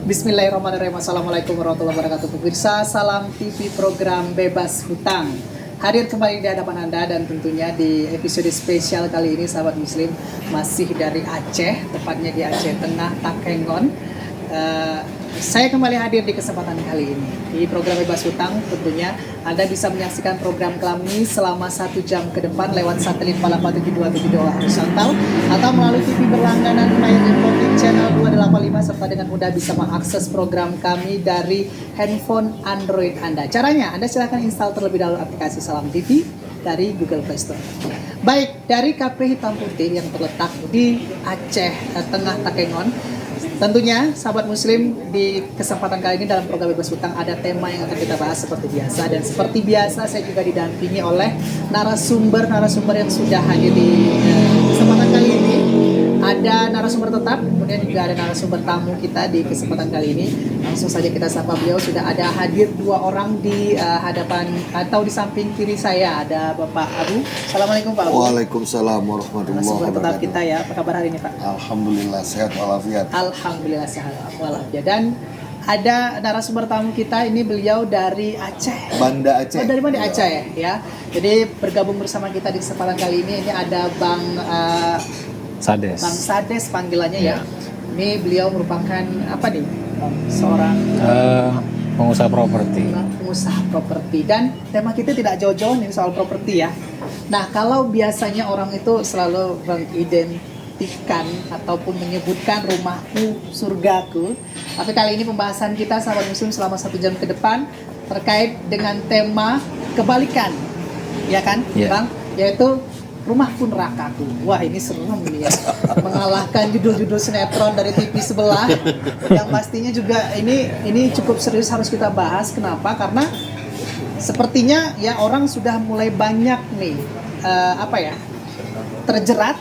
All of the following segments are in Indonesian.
Bismillahirrahmanirrahim. Assalamualaikum warahmatullahi wabarakatuh. Pemirsa Salam TV program Bebas Hutang hadir kembali di hadapan Anda, dan tentunya di episode spesial kali ini sahabat muslim masih dari Aceh, tepatnya di Aceh Tengah, Takengon. Saya kembali hadir di kesempatan kali ini di program Bebas Hutang. Tentunya Anda bisa menyaksikan program kami selama 1 jam ke depan lewat satelit Palapa 727 horizontal atau melalui TV berlangganan MyInfoTV channel 285, serta dengan mudah bisa mengakses program kami dari handphone Android Anda. Caranya, Anda silakan install terlebih dahulu aplikasi Salam TV dari Google Play Store. Baik, dari Cafe Hitam Putih yang terletak di Aceh Tengah, Takengon. Tentunya sahabat muslim, di kesempatan kali ini dalam program Bebas Hutang ada tema yang akan kita bahas seperti biasa, dan seperti biasa saya juga didampingi oleh narasumber yang sudah hadir di kesempatan kali ini. Ada narasumber tetap, kemudian juga ada narasumber tamu kita di kesempatan kali ini. Langsung saja kita sapa beliau. Sudah ada hadir 2 orang di hadapan atau di samping kiri saya. Ada Bapak Abu. Assalamualaikum Pak Abu. Waalaikumsalam warahmatullahi Narasumber tetap wabarakatuh. kita ya. Apa kabar hari ini Pak? Alhamdulillah sehat walafiat. Alhamdulillah sehat walafiat. Dan ada narasumber tamu kita, ini beliau dari Aceh. Banda Aceh. Oh, dari mana Aceh ya? Jadi bergabung bersama kita di kesempatan kali ini ada Bang Sades. Bang Sades panggilannya ya. Ini beliau merupakan apa nih? Seorang Pengusaha properti. pengusaha properti, dan tema kita tidak jauh-jauh nih soal properti ya. Nah, kalau biasanya orang itu selalu mengidentikan ataupun menyebutkan rumahku surgaku, tapi kali ini pembahasan kita sahabat muslim selama 1 jam ke depan terkait dengan tema kebalikan, ya kan, Bang? Yaitu rumahku nerakaku. Wah, ini serem ini ya. Mengalahkan judul-judul sinetron dari TV sebelah. Yang pastinya juga ini cukup serius harus kita bahas. Kenapa? Karena sepertinya ya orang sudah mulai banyak nih terjerat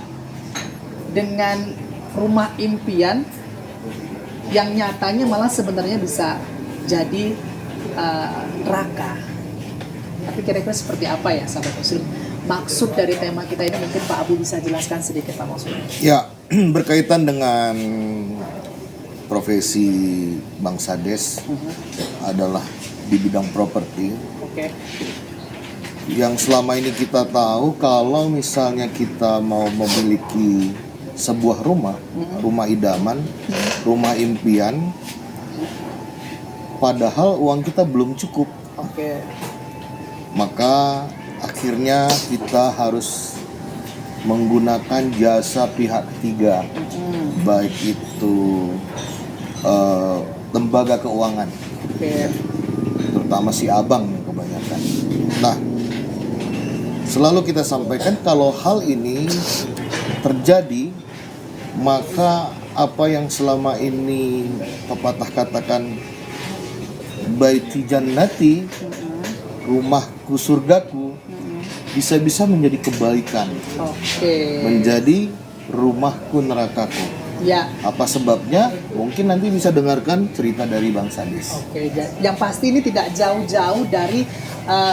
dengan rumah impian yang nyatanya malah sebenarnya bisa jadi neraka. Tapi kira-kira seperti apa ya sahabat muslim? Maksud dari tema kita ini mungkin Pak Abu bisa jelaskan sedikit Pak maksudnya. Ya, berkaitan dengan profesi Bang Sades adalah di bidang properti. Oke. Yang selama ini kita tahu, kalau misalnya kita mau memiliki sebuah rumah, rumah idaman, rumah impian, padahal uang kita belum cukup. Oke. Maka akhirnya kita harus menggunakan jasa pihak ketiga, baik itu lembaga keuangan, terutama si abang yang kebanyakan. Nah, selalu kita sampaikan kalau hal ini terjadi, maka apa yang selama ini pepatah katakan baiti jannati, rumahku surgaku, bisa-bisa menjadi kebalikan. Menjadi rumahku nerakaku. Ya. Apa sebabnya? Mungkin nanti bisa dengarkan cerita dari Bang Sadis. Oke. Yang pasti ini tidak jauh-jauh dari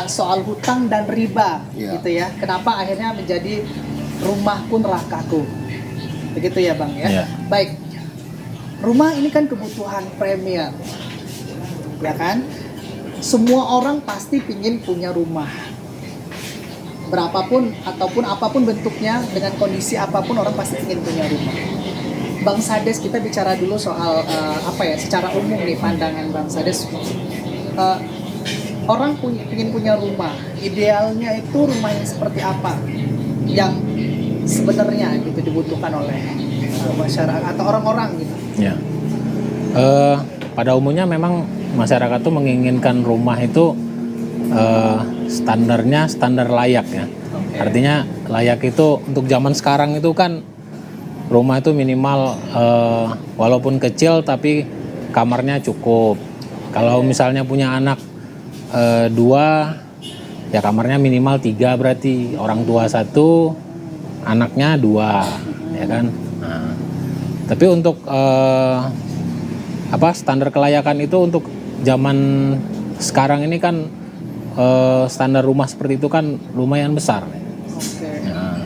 soal hutang dan riba, gitu ya. Kenapa akhirnya menjadi rumahku nerakaku? Begitu ya Bang ya. Baik. Rumah ini kan kebutuhan premier, ya kan? Semua orang pasti ingin punya rumah. Berapapun ataupun apapun bentuknya, dengan kondisi apapun orang pasti ingin punya rumah. Bang Sades, kita bicara dulu soal secara umum nih pandangan Bang Sades. Orang ingin punya rumah, idealnya itu rumah yang seperti apa yang sebenarnya gitu dibutuhkan oleh masyarakat atau orang-orang gitu. Ya. Pada umumnya memang masyarakat tuh menginginkan rumah itu standarnya standar layak ya. Artinya layak itu untuk zaman sekarang itu kan rumah itu minimal walaupun kecil tapi kamarnya cukup. Kalau misalnya punya anak 2 ya kamarnya minimal 3, berarti orang tua 1, anaknya 2, ya kan. Nah, tapi untuk standar kelayakan itu untuk zaman sekarang ini kan standar rumah seperti itu kan lumayan besar. Nah,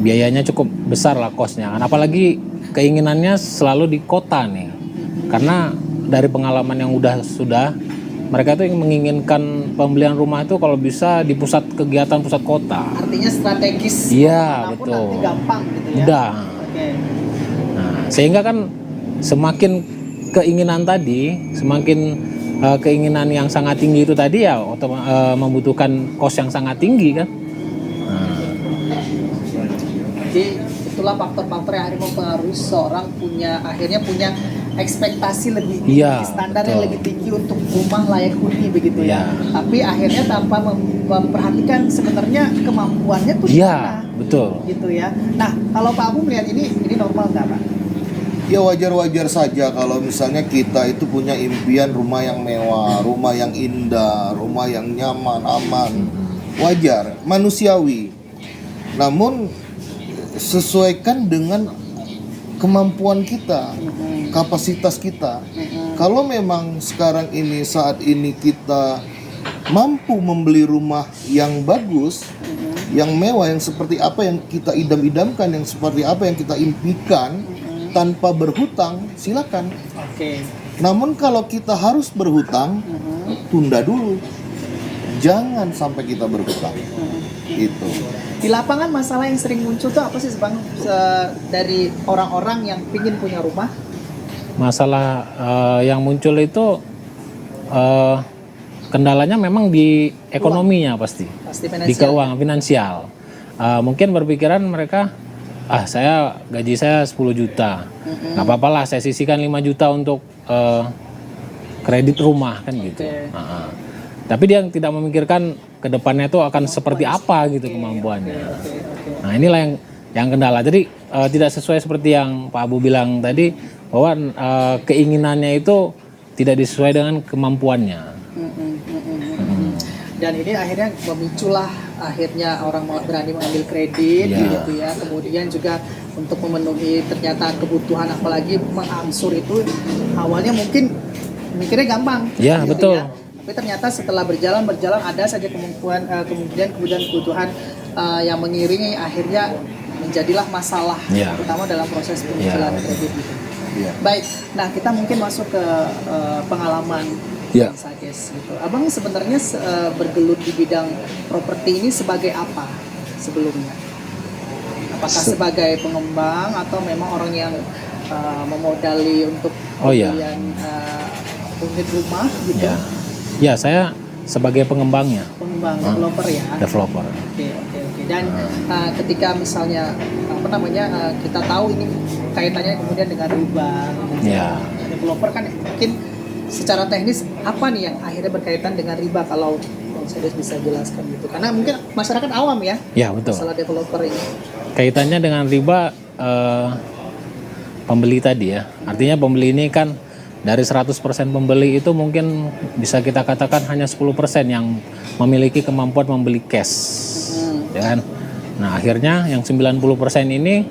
biayanya cukup besar lah kosnya. Apalagi keinginannya selalu di kota nih. Karena dari pengalaman yang sudah mereka tuh yang menginginkan pembelian rumah itu kalau bisa di pusat kegiatan pusat kota. Artinya strategis. Iya, manapun betul. nanti gampang gitu ya. Mudah. Oke. Nah, sehingga kan semakin keinginan tadi, semakin keinginan yang sangat tinggi itu tadi ya membutuhkan kos yang sangat tinggi kan. Jadi itulah faktor-faktor yang akhirnya mempengaruhi seorang akhirnya punya ekspektasi lebih tinggi, Iya, standar betul. yang lebih tinggi untuk rumah layak huni begitu ya. Iya. Tapi akhirnya tanpa memperhatikan sebenarnya kemampuannya tuh Iya, gimana, betul. gitu ya. Nah, kalau Pak Abu melihat ini normal nggak Pak? Ya wajar-wajar saja kalau misalnya kita itu punya impian rumah yang mewah, rumah yang indah, rumah yang nyaman, aman. Wajar, manusiawi. Namun sesuaikan dengan kemampuan kita, kapasitas kita. Kalau memang sekarang ini, saat ini kita mampu membeli rumah yang bagus, yang mewah, yang seperti apa yang kita idam-idamkan, yang seperti apa yang kita impikan, tanpa berhutang, silakan. Oke. Namun kalau kita harus berhutang, tunda dulu. Jangan sampai kita berhutang. Itu. Di lapangan masalah yang sering muncul tuh apa sih Bang dari orang-orang yang pingin punya rumah? Masalah yang muncul itu kendalanya memang di ekonominya pasti. Pasti Di finansial. keuangan finansial. Mungkin berpikiran mereka, gaji saya 10 juta, nggak apa-apa lah saya sisihkan 5 juta untuk kredit rumah kan gitu. Oke. Tapi dia tidak memikirkan kedepannya itu akan seperti apa gitu kemampuannya. Oke. Nah inilah yang kendala. Jadi tidak sesuai seperti yang Pak Abu bilang tadi bahwa keinginannya itu tidak disesuai dengan kemampuannya. Dan ini akhirnya memiculah akhirnya orang berani mengambil kredit Iya. gitu ya. Kemudian juga untuk memenuhi ternyata kebutuhan, apalagi mengangsur itu awalnya mungkin mikirnya gampang. Iya, gitu betul. ya. Tapi ternyata setelah berjalan kemudian kebutuhan yang mengiringi akhirnya menjadilah masalah, Iya. terutama dalam proses pencicilan Iya. kredit itu. Iya. Baik, nah kita mungkin masuk ke pengalaman Iya. Bang Sades gitu. Abang sebenarnya bergelut di bidang properti ini sebagai apa sebelumnya? Apakah sebagai pengembang atau memang orang yang memodali untuk Oh, iya. pembelian unit rumah gitu? Ya saya sebagai pengembangnya, Pengembang, developer ya. developer. Oke. Dan ketika misalnya kita tahu ini kaitannya kemudian dengan riba, gitu. Ya. Developer kan mungkin secara teknis apa nih yang akhirnya berkaitan dengan riba, kalau Bang Sades bisa jelaskan gitu? Karena mungkin masyarakat awam ya, Ya betul. masalah developer ini. Kaitannya dengan riba pembeli tadi ya. Artinya pembeli ini kan dari 100% pembeli itu mungkin bisa kita katakan hanya 10% yang memiliki kemampuan membeli cash. Ya kan? Nah, akhirnya yang 90% ini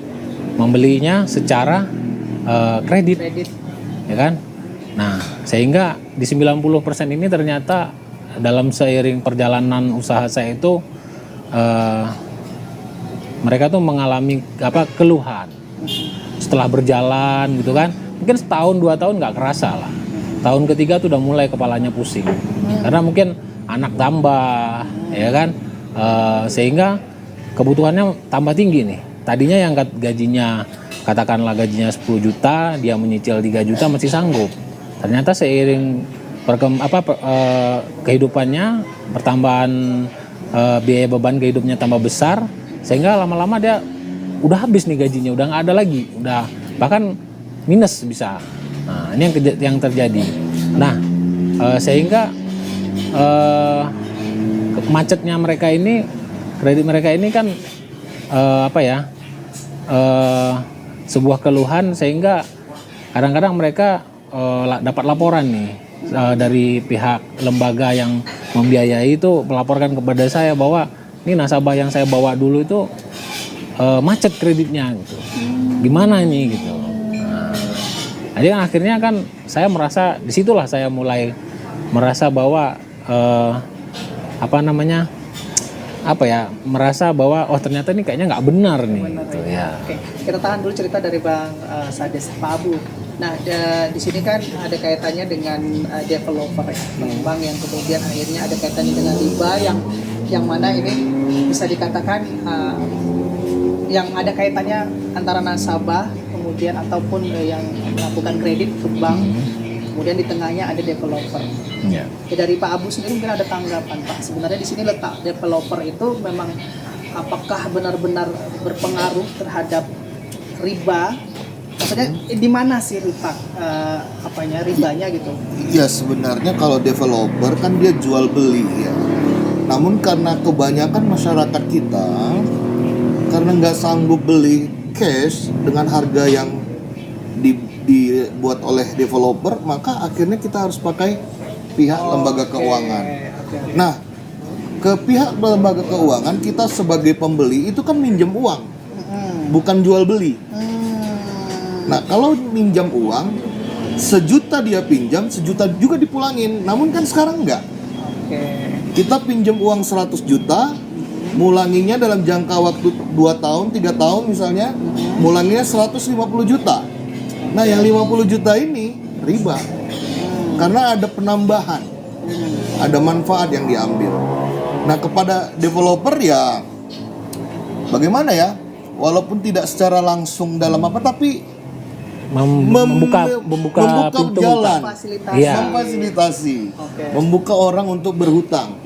membelinya secara kredit. Ya kan? Nah, sehingga di 90% ini ternyata dalam seiring perjalanan usaha saya itu mereka tuh mengalami keluhan. Setelah berjalan gitu kan, mungkin setahun 2 tahun nggak kerasa lah. Tahun ketiga tuh udah mulai kepalanya pusing, karena mungkin anak tambah, ya kan, sehingga kebutuhannya tambah tinggi nih. Tadinya yang gajinya katakanlah gajinya 10 juta, dia menyicil 3 juta masih sanggup. Ternyata seiring kehidupannya, pertambahan biaya beban kehidupnya tambah besar, sehingga lama-lama dia udah habis nih gajinya, udah nggak ada lagi, udah bahkan minus bisa. Nah, ini yang terjadi. Nah, sehingga macetnya mereka ini, kredit mereka ini kan sebuah keluhan, sehingga kadang-kadang mereka dapat laporan nih dari pihak lembaga yang membiayai itu melaporkan kepada saya bahwa ini nasabah yang saya bawa dulu itu macet kreditnya gitu. Gimana ini gitu. Nah, jadi kan akhirnya kan saya merasa disitulah saya mulai merasa bahwa merasa bahwa ternyata ini kayaknya nggak benar nih. Gitu, ya. Oke, kita tahan dulu cerita dari Bang Sades. Pak Abu, Nah, di sini kan ada kaitannya dengan developer ya, pengembang yang kemudian akhirnya ada kaitannya dengan riba yang mana ini bisa dikatakan yang ada kaitannya antara nasabah kemudian ataupun yang melakukan kredit ke bank, kemudian di tengahnya ada developer. Ya. Ya, dari Pak Abu sendiri mungkin ada tanggapan Pak. Sebenarnya di sini letak developer itu memang apakah benar-benar berpengaruh terhadap riba? Maksudnya di mana sih letak ribanya gitu? Ya sebenarnya kalau developer kan dia jual beli ya. Namun karena kebanyakan masyarakat kita karena nggak sanggup beli cash dengan harga yang dibuat oleh developer, maka akhirnya kita harus pakai pihak lembaga keuangan. Okay. Nah, ke pihak lembaga keuangan kita sebagai pembeli itu kan minjem uang, bukan jual beli. Nah, kalau minjam uang, 1 juta dia pinjam, 1 juta juga dipulangin. Namun kan sekarang enggak. Kita pinjam uang 100 juta, mulanginya dalam jangka waktu 2 tahun, 3 tahun misalnya, mulanginya 150 juta. Nah, yang 50 juta ini riba. Karena ada penambahan. Ada manfaat yang diambil. Nah, kepada developer ya bagaimana ya? Walaupun tidak secara langsung dalam apa, tapi membuka pintu jalan, Iya. memfasilitasi, membuka orang untuk berhutang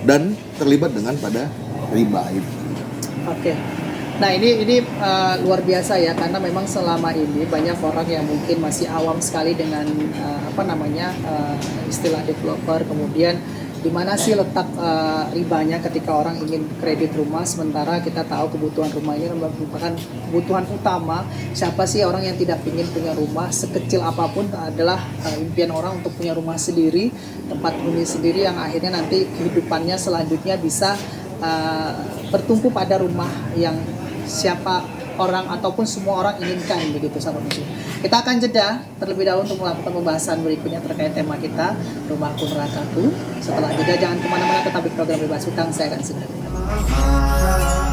dan terlibat dengan pada riba itu. Oke. Nah ini luar biasa ya, karena memang selama ini banyak orang yang mungkin masih awam sekali dengan istilah developer, kemudian di mana sih letak ribanya ketika orang ingin kredit rumah, sementara kita tahu kebutuhan rumah ini merupakan kebutuhan utama. Siapa sih orang yang tidak ingin punya rumah? Sekecil apapun adalah impian orang untuk punya rumah sendiri, tempat huni sendiri yang akhirnya nanti kehidupannya selanjutnya bisa bertumpu pada rumah yang siapa orang ataupun semua orang inginkan, begitu sahabat muslim. Kita akan jeda terlebih dahulu untuk melakukan pembahasan berikutnya terkait tema kita, Rumahku Nerakaku. Setelah jeda jangan kemana-mana, tetap di program Bebas Hutang, saya akan segera kembali.